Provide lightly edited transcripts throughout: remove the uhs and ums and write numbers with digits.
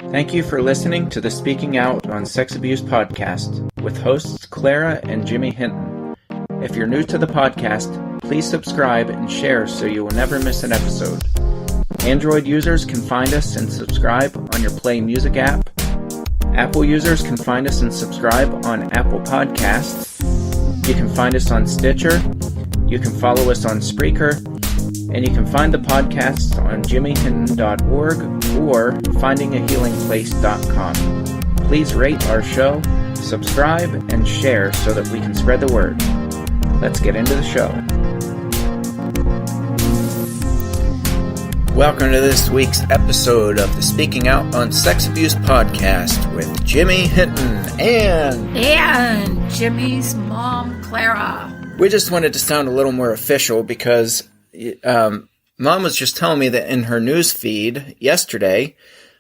Thank you for listening to the Speaking Out on Sex Abuse podcast with hosts Clara and Jimmy Hinton. If you're new to the podcast, please subscribe and share so you will never miss an episode. Android users can find us and subscribe on your Play Music app. Apple users can find us and subscribe on Apple Podcasts. You can find us on Stitcher. You can follow us on Spreaker. And you can find the podcasts on jimmyhinton.org or findingahealingplace.com. Please rate our show, subscribe, and share so that we can spread the word. Let's get into the show. Welcome to this week's episode of the Speaking Out on Sex Abuse podcast with Jimmy Hinton and Jimmy's mom, Clara. We just wanted to sound a little more official because Mom was just telling me that in her news feed yesterday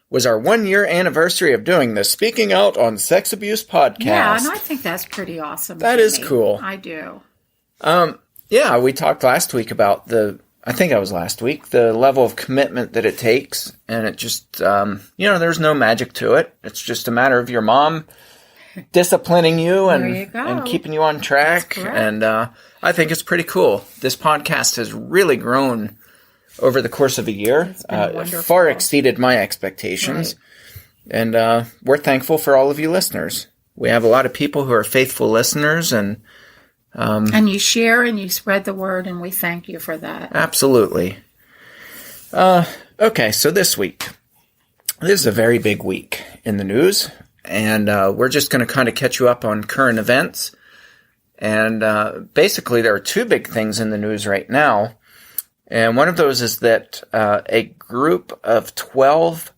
was our 1-year anniversary of doing the Speaking Out on Sex Abuse podcast. Yeah, and I think that's pretty awesome. That Jimmy. is cool. I do. Yeah, we talked last week about the level of commitment that it takes, and it just, there's no magic to it. It's just a matter of your mom disciplining you and keeping you on track. And I think it's pretty cool. This podcast has really grown over the course of a year. It far exceeded my expectations. Right. And we're thankful for all of you listeners. We have a lot of people who are faithful listeners, and you share and you spread the word, and we thank you for that. Absolutely. Okay, so this week, this is a very big week in the news. And we're just going to kind of catch you up on current events. And basically, there are two big things in the news right now. And one of those is that a group of 12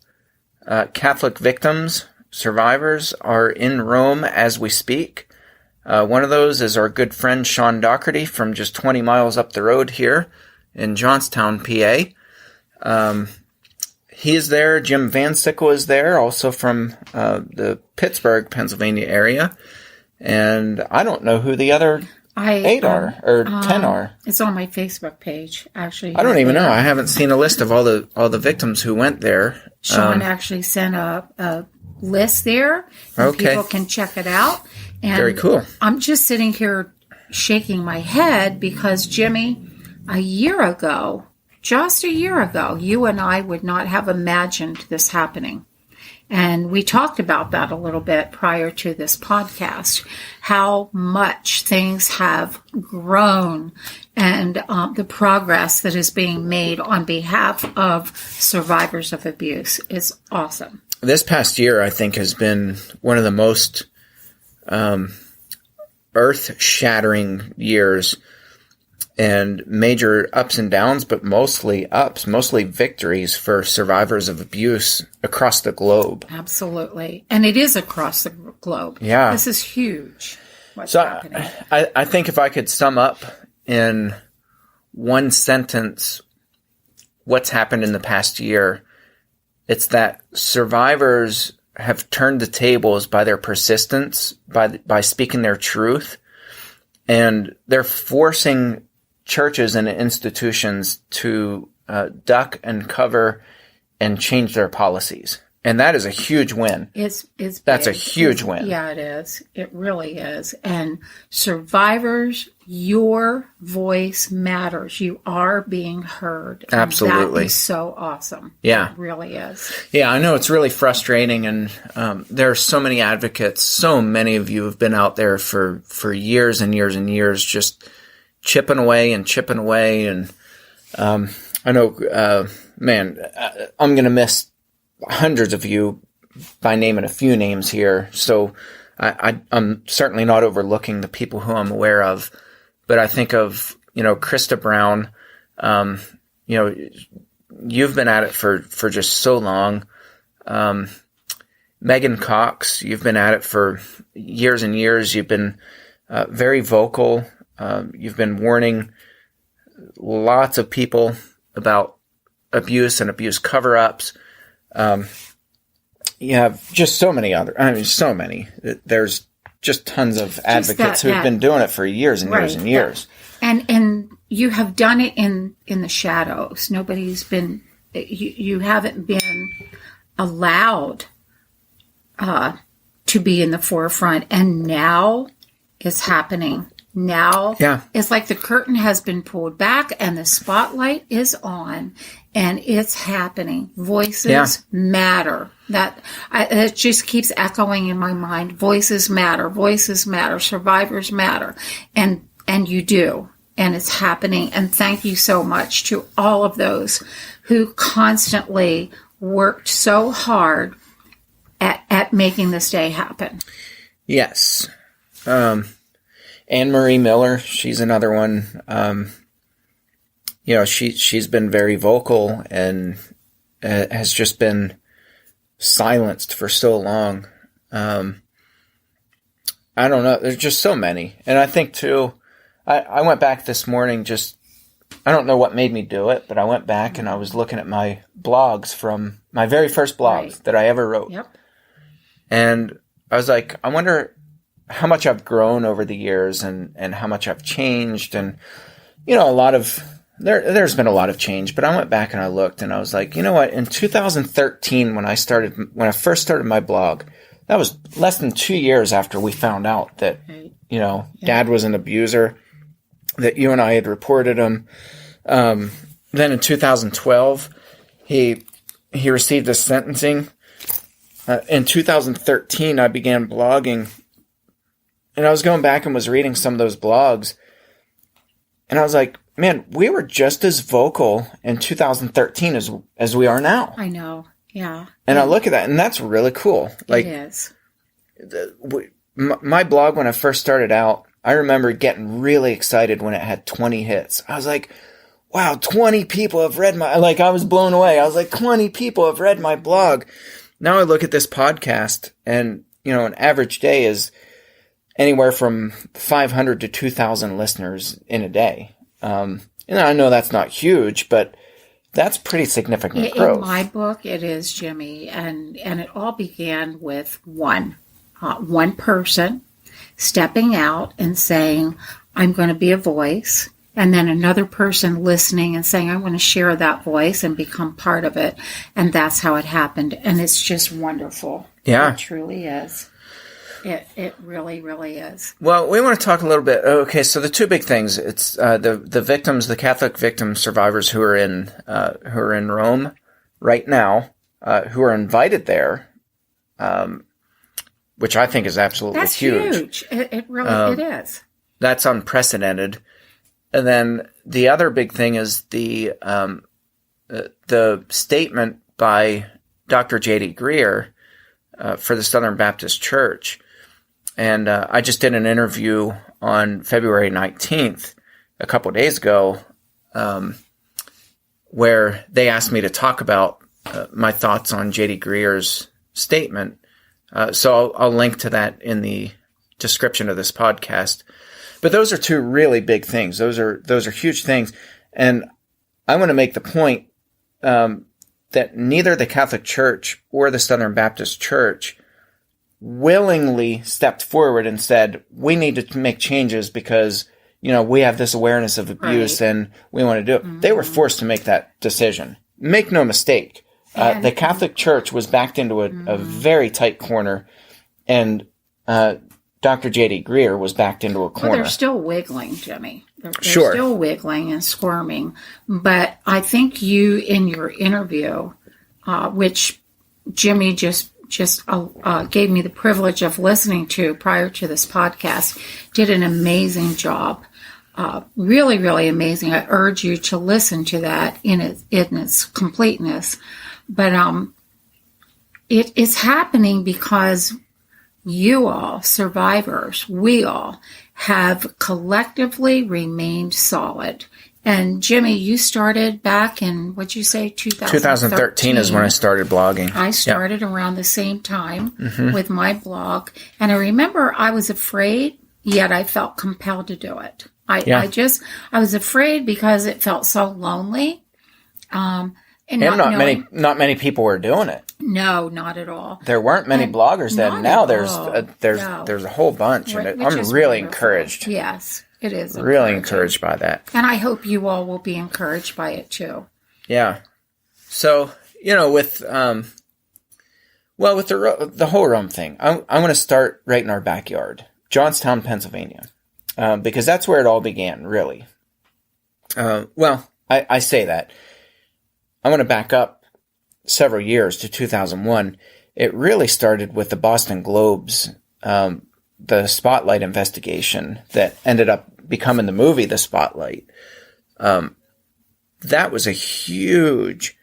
Catholic victims, survivors, are in Rome as we speak. One of those is our good friend Sean Doherty from just 20 miles up the road here in Johnstown, PA. He is there. Jim Van Sickle is there, also from the Pittsburgh, Pennsylvania area. And I don't know who the other 10 are. It's on my Facebook page, actually. I don't even know. I haven't seen a list of all the victims who went there. Sean actually sent a list there. And people can check it out. And very cool. I'm just sitting here shaking my head because, Jimmy, just a year ago, you and I would not have imagined this happening. And we talked about that a little bit prior to this podcast, how much things have grown and the progress that is being made on behalf of survivors of abuse is awesome. This past year, I think, has been one of the most earth-shattering years. And major ups and downs, but mostly ups, mostly victories for survivors of abuse across the globe. Absolutely. And it is across the globe. Yeah. This is huge. What's happening. I think if I could sum up in one sentence what's happened in the past year, it's that survivors have turned the tables by their persistence, by speaking their truth, and they're forcing churches and institutions to duck and cover and change their policies. And that is a huge win. That's a huge win. Yeah, it is. It really is. And survivors, your voice matters. You are being heard. And absolutely. That is so awesome. Yeah. It really is. Yeah, I know it's really frustrating. And there are so many advocates. So many of you have been out there for years and years and years, just chipping away. And I know, I'm going to miss hundreds of you by naming a few names here. So I'm certainly not overlooking the people who I'm aware of. But I think of, Krista Brown. You've been at it for just so long. Megan Cox, you've been at it for years and years. You've been very vocal. You've been warning lots of people about abuse and abuse cover-ups. You have just so many so many. There's just tons of advocates who've been doing it for years and years and years. And you have done it in the shadows. Nobody's been, you haven't been allowed to be in the forefront. And now it's happening. Now it's like the curtain has been pulled back and the spotlight is on, and it's happening. Voices matter. It just keeps echoing in my mind. Voices matter. Voices matter. Survivors matter. And you do. And it's happening. And thank you so much to all of those who constantly worked so hard at making this day happen. Yes. Anne Marie Miller, she's another one. She's been very vocal and has just been silenced for so long. I don't know. There's just so many. And I think, too, I went back this morning I don't know what made me do it, but I went back and I was looking at my blogs from my very first blog that I ever wrote. Yep. And I was like, I wonder how much I've grown over the years and how much I've changed. And, there's been a lot of change, but I went back and I looked and I was like, you know what? In 2013, when I first started my blog, that was less than 2 years after we found out that, Dad was an abuser, that you and I had reported him. Then in 2012, he received a sentencing. In 2013, I began blogging. And I was going back and was reading some of those blogs. And I was like, man, we were just as vocal in 2013 as we are now. I know. Yeah. And I look at that, and that's really cool. Like, it is. My blog, when I first started out, I remember getting really excited when it had 20 hits. I was like, wow, 20 people have read I was blown away. I was like, 20 people have read my blog. Now I look at this podcast, and, an average day is anywhere from 500 to 2,000 listeners in a day. And I know that's not huge, but that's pretty significant growth. In my book, it is, Jimmy, and it all began with one person stepping out and saying, I'm going to be a voice, and then another person listening and saying, I want to share that voice and become part of it. And that's how it happened. And it's just wonderful. Yeah. It truly is. It really, really is. Well, we want to talk a little bit. Okay, so the two big things. It's the victims, the Catholic victim survivors who are in Rome right now, who are invited there, which I think is absolutely That's huge. It really it is. That's unprecedented. And then the other big thing is the statement by Dr. J.D. Greear for the Southern Baptist Church. And I just did an interview on February 19th, a couple of days ago, where they asked me to talk about my thoughts on J.D. Greer's statement. So I'll link to that in the description of this podcast. But those are two really big things. Those are huge things. And I want to make the point that neither the Catholic Church or the Southern Baptist Church willingly stepped forward and said, we need to make changes because, we have this awareness of abuse and we want to do it. Mm-hmm. They were forced to make that decision. Make no mistake. The Catholic Church was backed into a very tight corner, and Dr. J.D. Greear was backed into a corner. Well, they're still wiggling, Jimmy. They're still wiggling and squirming. But I think you, in your interview, which Jimmy just gave me the privilege of listening to prior to this podcast, did an amazing job. Really, really amazing. I urge you to listen to that in its completeness. But it is happening because you all, survivors, we all, have collectively remained solid. And Jimmy, you started back in, what'd you say, 2013 is when I started blogging. I started around the same time with my blog. And I remember I was afraid, yet I felt compelled to do it. I was afraid because it felt so lonely. And not many people were doing it. No, not at all. There weren't many bloggers then. Now there's a whole bunch, and I'm really encouraged. Yes, it is. Really encouraged by that. And I hope you all will be encouraged by it too. Yeah. So, with Well, with the whole Rome thing, I want to start right in our backyard, Johnstown, Pennsylvania, because that's where it all began, really. I say that. I want to back up several years to 2001. It really started with the Boston Globe's, the Spotlight investigation that ended up becoming the movie, The Spotlight. That was a huge,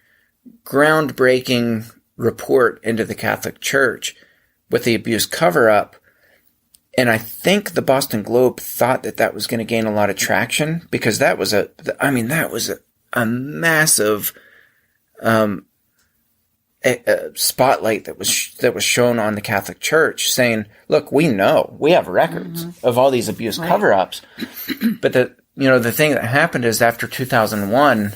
groundbreaking report into the Catholic Church with the abuse cover-up. And I think the Boston Globe thought that was going to gain a lot of traction because that was a massive spotlight that was shown on the Catholic Church, saying, "Look, we have records of all these abuse cover-ups." But the thing that happened is after 2001,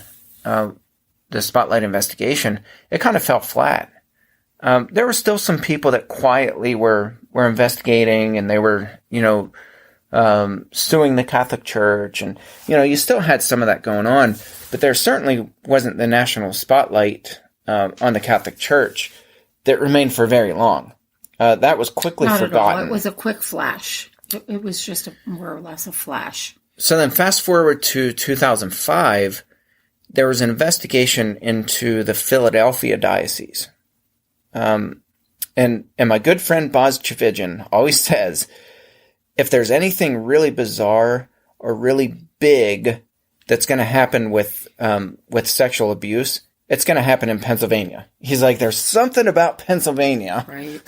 the Spotlight investigation, it kind of fell flat. There were still some people that quietly were investigating, and they were, suing the Catholic Church, and, you still had some of that going on, but there certainly wasn't the national spotlight on the Catholic Church that remained for very long. That was quickly forgotten. Not at all. It was a quick flash. It was just more or less a flash. So then fast forward to 2005, there was an investigation into the Philadelphia diocese. And my good friend Boz Chividjian always says, if there's anything really bizarre or really big that's going to happen with sexual abuse, it's going to happen in Pennsylvania. He's like, there's something about Pennsylvania. Right.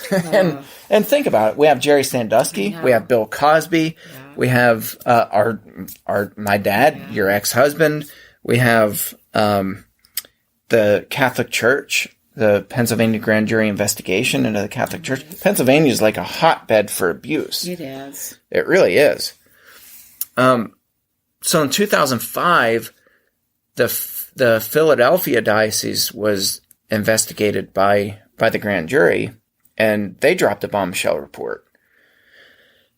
And think about it. We have Jerry Sandusky. We have Bill Cosby. Yeah. We have my dad, your ex-husband. We have the Catholic Church, the Pennsylvania grand jury investigation into the Catholic Church. Pennsylvania is like a hotbed for abuse. It is. It really is. So in 2005, the Philadelphia diocese was investigated by the grand jury, and they dropped a bombshell report.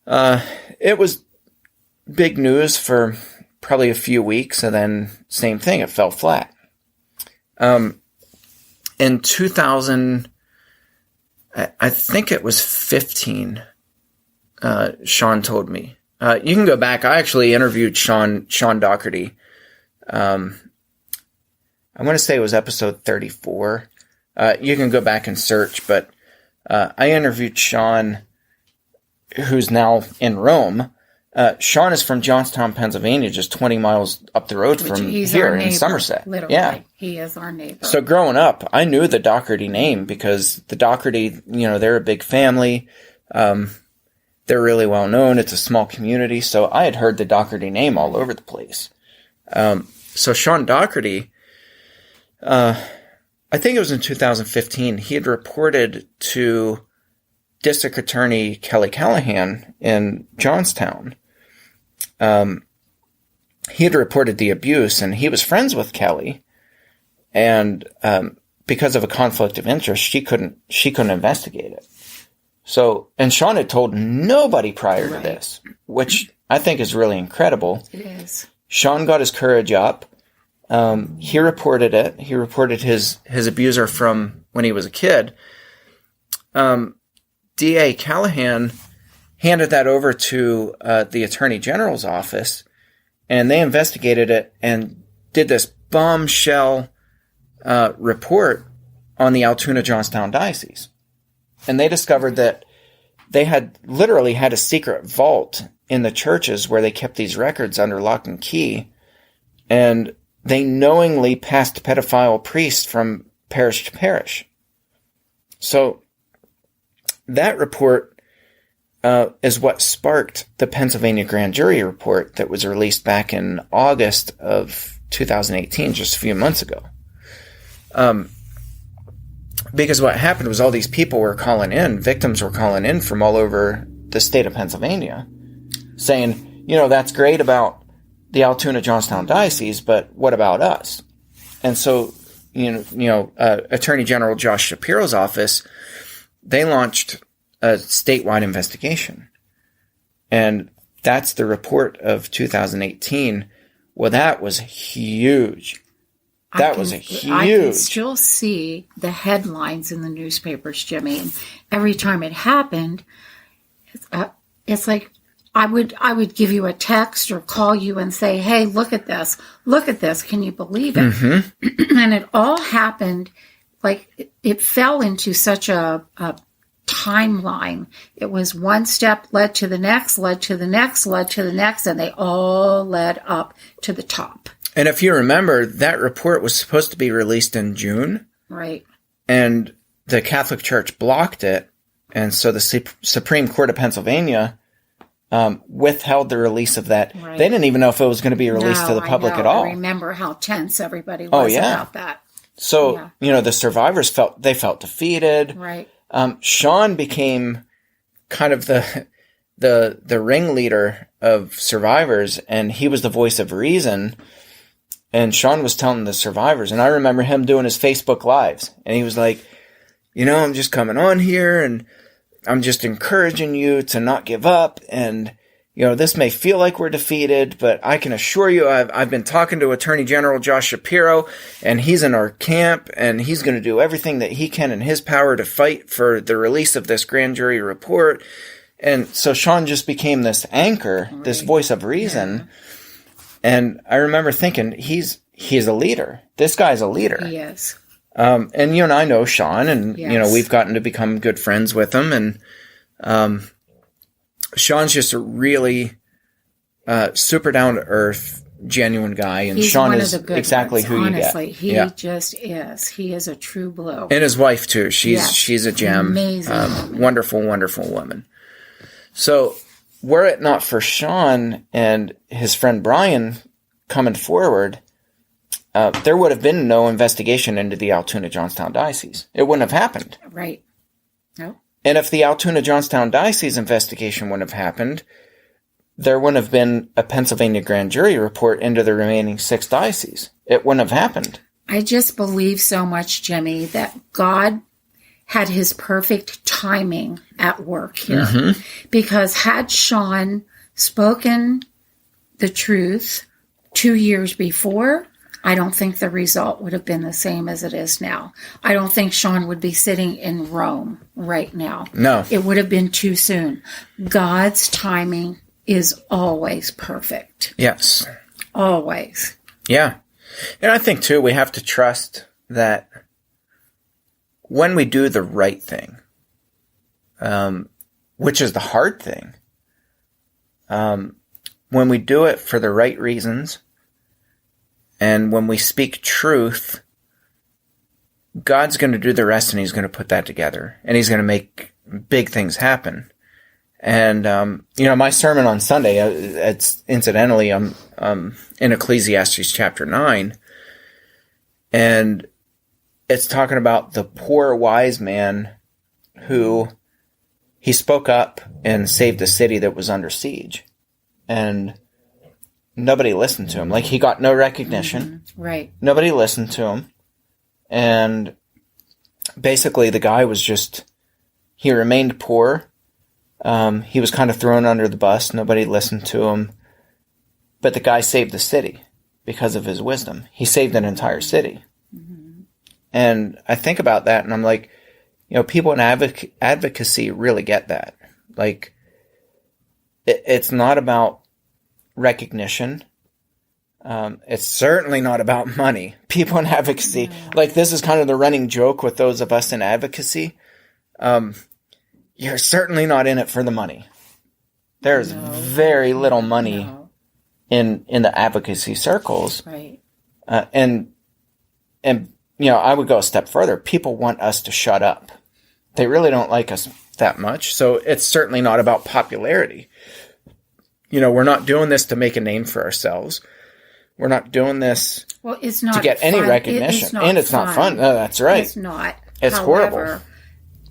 It was big news for probably a few weeks, and then same thing, it fell flat. In 2000, I think it was 15, Sean told me. You can go back. I actually interviewed Sean Doherty. I want to say it was episode 34. You can go back and search, but I interviewed Sean, who's now in Rome. Sean is from Johnstown, Pennsylvania, just 20 miles up the road from here in Somerset. Literally. Yeah. He is our neighbor. So growing up, I knew the Doherty name because the Doherty, they're a big family. They're really well known. It's a small community. So I had heard the Doherty name all over the place. So Sean Doherty, I think it was in 2015, he had reported to District Attorney Kelly Callahan in Johnstown. He had reported the abuse, and he was friends with Kelly, and because of a conflict of interest, she couldn't investigate it. So, and Sean had told nobody prior to this, which I think is really incredible. It is. Sean got his courage up. He reported it. He reported his abuser from when he was a kid. DA Callahan handed that over to the Attorney General's office, and they investigated it and did this bombshell report on the Altoona Johnstown Diocese. And they discovered that they had literally had a secret vault in the churches where they kept these records under lock and key, and they knowingly passed pedophile priests from parish to parish. So that report is what sparked the Pennsylvania grand jury report that was released back in August of 2018, just a few months ago. Because what happened was all these people were calling in, victims were calling in from all over the state of Pennsylvania, saying, that's great about the Altoona Johnstown Diocese, but what about us? And so, Attorney General Josh Shapiro's office, they launched a statewide investigation. And that's the report of 2018. Well, that was huge. That was huge. I can still see the headlines in the newspapers, Jimmy. And every time it happened, it's like I would give you a text or call you and say, "Hey, look at this! Look at this! Can you believe it?" Mm-hmm. And it all happened like it fell into such a timeline. It was one step led to the next, led to the next, led to the next, and they all led up to the top. And if you remember, that report was supposed to be released in June. Right. And the Catholic Church blocked it. And so the Supreme Court of Pennsylvania withheld the release of that. Right. They didn't even know if it was going to be released to the public at all. I remember how tense everybody was about that. So, the survivors felt defeated. Right. Sean became kind of the ringleader of survivors, and he was the voice of reason. And Sean was telling the survivors, and I remember him doing his Facebook Lives, and he was like, I'm just coming on here, and I'm just encouraging you to not give up, and, this may feel like we're defeated, but I can assure you I've been talking to Attorney General Josh Shapiro, and he's in our camp, and he's going to do everything that he can in his power to fight for the release of this grand jury report. And so Sean just became this anchor, this voice of reason. Yeah. And I remember thinking, he's a leader. This guy's a leader. He is. And you and I know Sean, and, we've gotten to become good friends with him. And Sean's just a really super down-to-earth, genuine guy. And he's Sean one is of the good exactly ones, who honestly. you get. He just is. He is a true blue. And his wife, too. She's a gem. Amazing. Wonderful, wonderful woman. So were it not for Sean and his friend Brian coming forward, there would have been no investigation into the Altoona-Johnstown Diocese. It wouldn't have happened. Right. No. And if the Altoona-Johnstown Diocese investigation wouldn't have happened, there wouldn't have been a Pennsylvania grand jury report into the remaining 6 dioceses. It wouldn't have happened. I just believe so much, Jimmy, that God had his perfect timing at work here. Mm-hmm. Because had Sean spoken the truth 2 years before, I don't think the result would have been the same as it is now. I don't think Sean would be sitting in Rome right now. No. It would have been too soon. God's timing is always perfect. Yes. Always. Yeah. And I think, too, we have to trust that when we do the right thing, which is the hard thing, when we do it for the right reasons, and when we speak truth, God's going to do the rest, and he's going to put that together, and he's going to make big things happen. And, my sermon on Sunday, it's incidentally, I'm in Ecclesiastes chapter 9, and it's talking about the poor wise man who he spoke up and saved a city that was under siege. And nobody listened to him. Like, he got no recognition. Mm-hmm. Right. Nobody listened to him. And basically the guy was he remained poor. He was kind of thrown under the bus. Nobody listened to him. But the guy saved the city because of his wisdom. He saved an entire city. Mm-hmm. And I think about that, and I'm like, people in advocacy really get that. Like, it's not about recognition. It's certainly not about money. People in advocacy, like, this is kind of the running joke with those of us in advocacy. You're certainly not in it for the money. There's very little money in the advocacy circles. Right. And I would go a step further. People want us to shut up. They really don't like us that much. So it's certainly not about popularity. We're not doing this to make a name for ourselves. We're not doing this to get any recognition. It's not fun. No, that's right. It's not. It's horrible.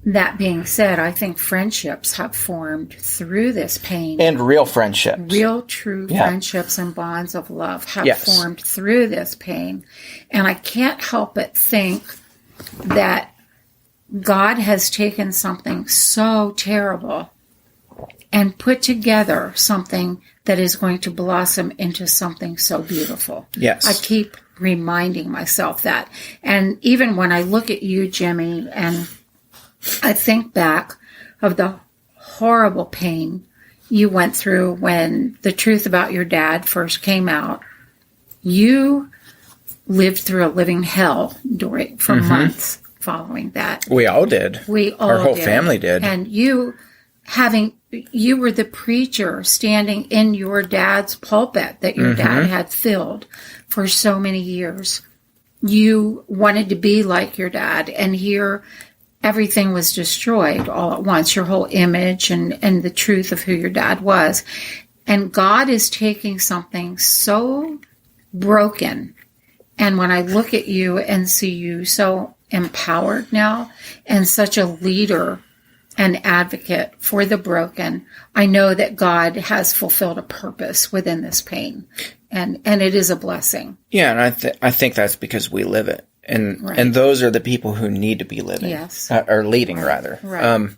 That being said, I think friendships have formed through this pain. And real friendships. Real, true friendships and bonds of love have formed through this pain. And I can't help but think that God has taken something so terrible and put together something that is going to blossom into something so beautiful. Yes. I keep reminding myself that. And even when I look at you, Jimmy, and I think back of the horrible pain you went through when the truth about your dad first came out, you lived through a living hell for months following that. We all did. Our whole family did. And you were the preacher standing in your dad's pulpit that your dad had filled for so many years. You wanted to be like your dad, and here everything was destroyed all at once, your whole image and the truth of who your dad was. And God is taking something so broken. And when I look at you and see you so empowered now and such a leader and advocate for the broken, I know that God has fulfilled a purpose within this pain. And it is a blessing. Yeah, and I think that's because we live it. And those are the people who need to be living. Yes. Or leading, rather. Right.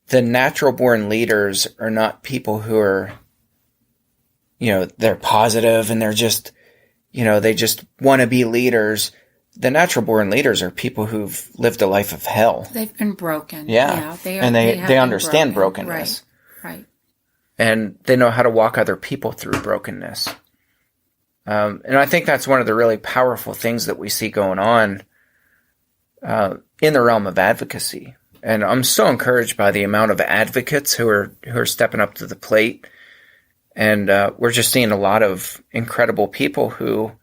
The natural born leaders are not people who are, they're positive and they're just, they just want to be leaders. The natural born leaders are people who've lived a life of hell. They've been broken. Yeah. They understand brokenness. Right. And they know how to walk other people through brokenness. And I think that's one of the really powerful things that we see going on in the realm of advocacy. And I'm so encouraged by the amount of advocates who are stepping up to the plate. And we're just seeing a lot of incredible people who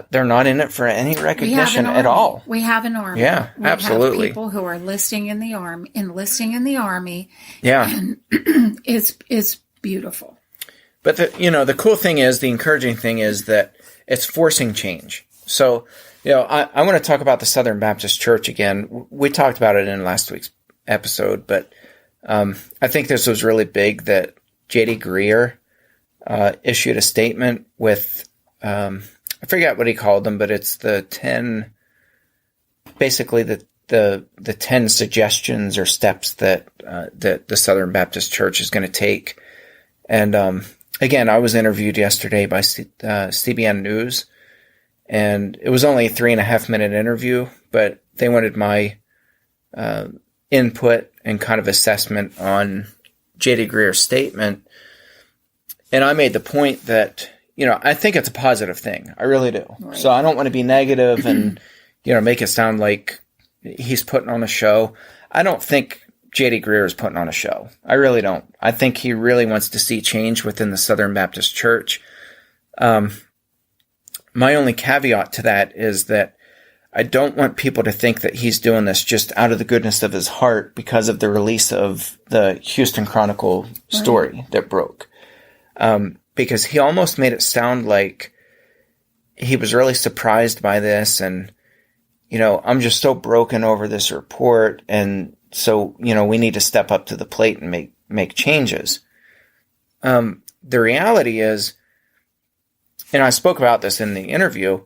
they're not in it for any recognition at all. We have an army. Yeah, absolutely. We have people who are enlisting in the army. Yeah, and it's beautiful. But the cool thing is, the encouraging thing is that it's forcing change. So, I want to talk about the Southern Baptist Church again. We talked about it in last week's episode, but I think this was really big that J.D. Greear issued a statement with, I forget what he called them, but it's the 10 suggestions or steps that the Southern Baptist Church is going to take. And again, I was interviewed yesterday by CBN News, and it was only a 3.5-minute interview, but they wanted my input and kind of assessment on J.D. Greer's statement. And I made the point that, I think it's a positive thing. I really do. Right. So I don't want to be negative and, make it sound like he's putting on a show. I don't think J.D. Greear is putting on a show. I really don't. I think he really wants to see change within the Southern Baptist Church. My only caveat to that is that I don't want people to think that he's doing this just out of the goodness of his heart because of the release of the Houston Chronicle story that broke. Because he almost made it sound like he was really surprised by this and, I'm just so broken over this report, and so, we need to step up to the plate and make changes. The reality is, and I spoke about this in the interview,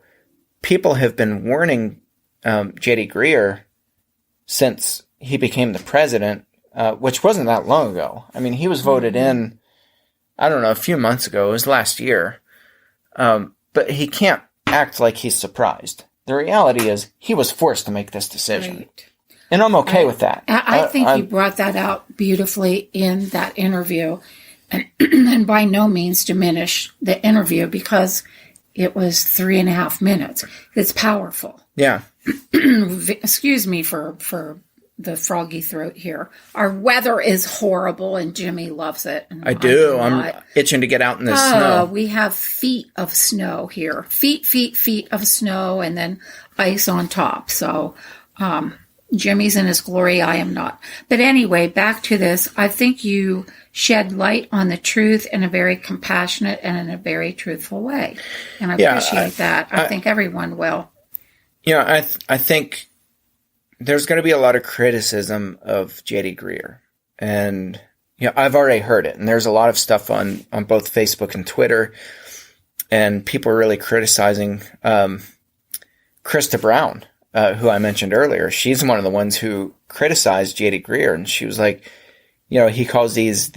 people have been warning J.D. Greear since he became the president, which wasn't that long ago. I mean, he was voted in, I don't know, a few months ago. It was last year. But he can't act like he's surprised. The reality is he was forced to make this decision. Right. And I'm okay with that. I think you brought that out beautifully in that interview, and by no means diminish the interview because it was 3.5 minutes. It's powerful. Yeah. Excuse me for the froggy throat here. Our weather is horrible, and Jimmy loves it. And I do. I'm itching to get out in the snow. We have feet of snow here. Feet of snow, and then ice on top. So, Jimmy's in his glory. I am not. But anyway, back to this. I think you shed light on the truth in a very compassionate and in a very truthful way. And I appreciate that. I think everyone will. I think there's going to be a lot of criticism of J.D. Greear. And, I've already heard it. And there's a lot of stuff on both Facebook and Twitter. And people are really criticizing Krista Brown. who I mentioned earlier, she's one of the ones who criticized J.D. Greear, and she was like, you know, he calls these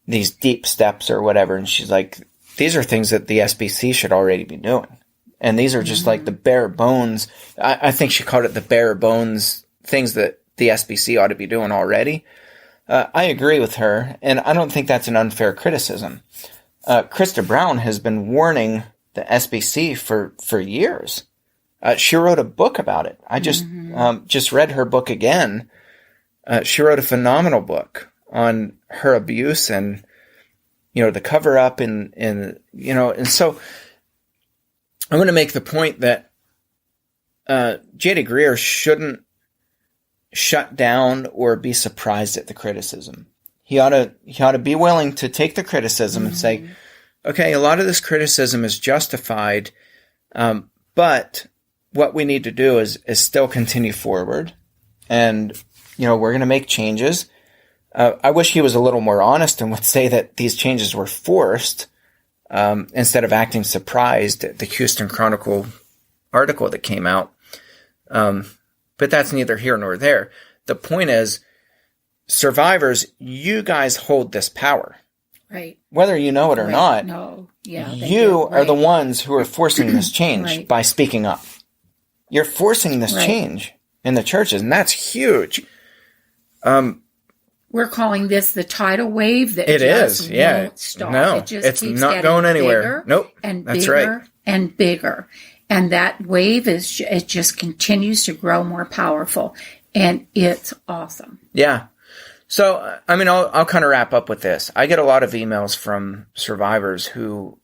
deep steps or whatever, and she's like, these are things that the SBC should already be doing, and these are just like the bare bones. I think she called it the bare bones things that the SBC ought to be doing already. I agree with her, and I don't think that's an unfair criticism. Krista Brown has been warning the SBC for years. She wrote a book about it. I just read her book again. She wrote a phenomenal book on her abuse and, you know, the cover up and you know, and so I'm going to make the point that J.D. Greear shouldn't shut down or be surprised at the criticism. He ought to be willing to take the criticism and say, okay, a lot of this criticism is justified, but what we need to do is still continue forward, and you know, we're going to make changes. I wish he was a little more honest and would say that these changes were forced, instead of acting surprised at the Houston Chronicle article that came out. But that's neither here nor there. The point is, survivors, you guys hold this power. Right. Whether you know it or not, you are the ones who are forcing this change by speaking up. You're forcing this change in the churches, and that's huge. We're calling this the tidal wave that it just is. Yeah. won't stop. No, it just it's keeps not going anywhere. Nope. And that's bigger right. and bigger. And that wave it just continues to grow more powerful, and it's awesome. Yeah. So, I mean, I'll kind of wrap up with this. I get a lot of emails from survivors who,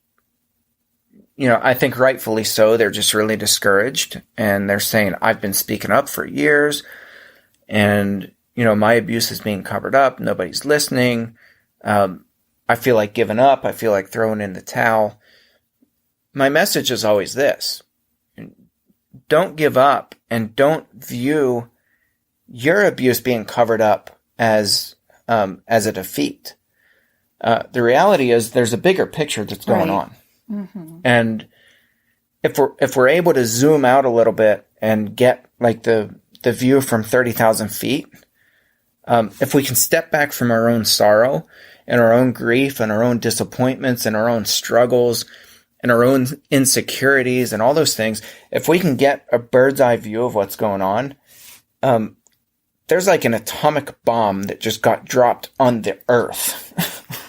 you know, I think rightfully so, they're just really discouraged, and they're saying, I've been speaking up for years, and, you know, my abuse is being covered up. Nobody's listening. I feel like giving up. I feel like throwing in the towel. My message is always this. Don't give up, and don't view your abuse being covered up as a defeat. The reality is there's a bigger picture that's going on. Mm-hmm. And if we're able to zoom out a little bit and get like the view from 30,000 feet, if we can step back from our own sorrow and our own grief and our own disappointments and our own struggles and our own insecurities and all those things, if we can get a bird's eye view of what's going on, there's like an atomic bomb that just got dropped on the earth.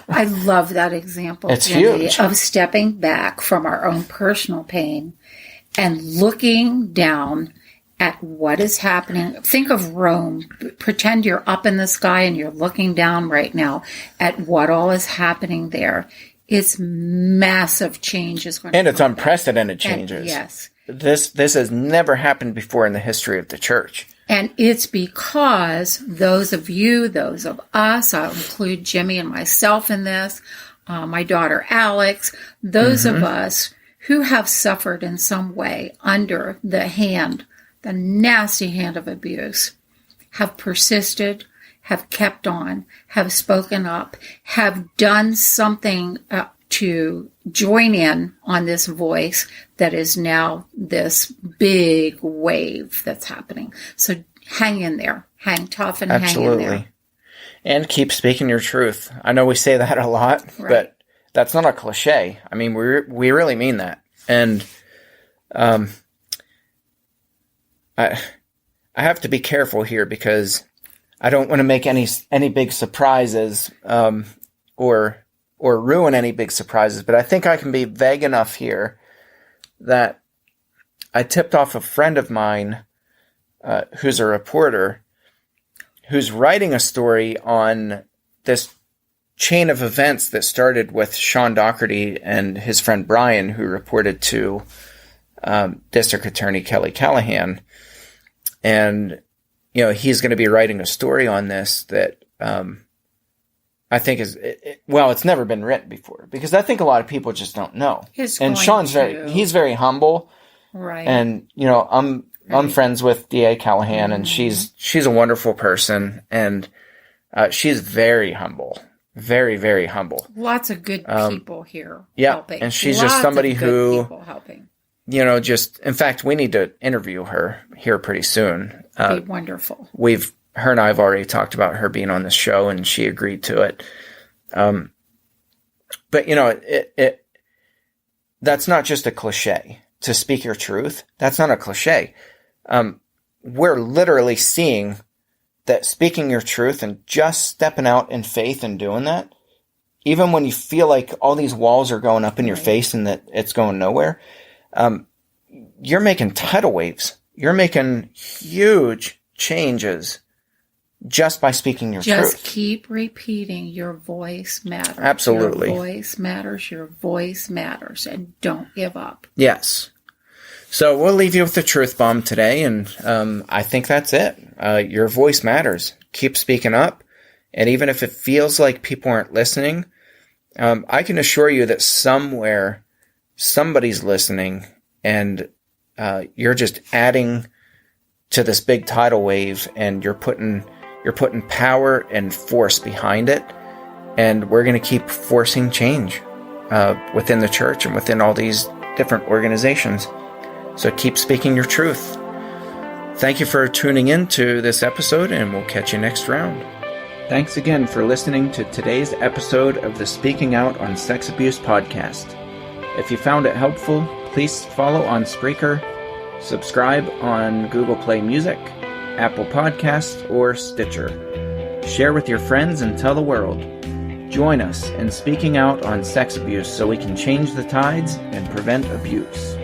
I love that example. It's Jimmy, huge. Of stepping back from our own personal pain and looking down at what is happening. Think of Rome. Pretend you're up in the sky and you're looking down right now at what all is happening there. It's massive change is going to And it's unprecedented changes. And yes. This has never happened before in the history of the church. And it's because those of you, those of us, I'll include Jimmy and myself in this, my daughter Alex, those of us who have suffered in some way under the nasty hand of abuse, have persisted, have kept on, have spoken up, have done something to join in on this voice that is now this big wave that's happening. So hang in there, hang tough and hang in there. And keep speaking your truth. I know we say that a lot, but that's not a cliche. I mean, we really mean that. And I have to be careful here because I don't want to make any big surprises or ruin any big surprises, but I think I can be vague enough here that I tipped off a friend of mine who's a reporter who's writing a story on this chain of events that started with Sean Doherty and his friend Brian, who reported to District Attorney Kelly Callahan. And, you know, he's going to be writing a story on this that I think it's never been written before, because I think a lot of people just don't know. And Sean's he's very humble. Right. And, you know, I'm friends with DA Callahan, and she's a wonderful person, and she's very humble. Very, very humble. Lots of good people here helping. And she's just somebody who people helping. just, in fact, we need to interview her here pretty soon. Be wonderful. Her and I have already talked about her being on the show, and she agreed to it. But that's not just a cliche to speak your truth. That's not a cliche. We're literally seeing that speaking your truth and just stepping out in faith and doing that, even when you feel like all these walls are going up in your face and that it's going nowhere, you're making tidal waves. You're making huge changes just by speaking your truth. Just keep repeating your voice matters. Absolutely. Your voice matters. Your voice matters. And don't give up. Yes. So we'll leave you with the truth bomb today. And I think that's it. Your voice matters. Keep speaking up. And even if it feels like people aren't listening, I can assure you that somewhere somebody's listening, and you're just adding to this big tidal wave, and you're putting power and force behind it. And we're going to keep forcing change within the church and within all these different organizations. So keep speaking your truth. Thank you for tuning in to this episode, and we'll catch you next round. Thanks again for listening to today's episode of the Speaking Out on Sex Abuse podcast. If you found it helpful, please follow on Spreaker, subscribe on Google Play Music, Apple Podcasts, or Stitcher. Share with your friends and tell the world. Join us in speaking out on sex abuse so we can change the tides and prevent abuse.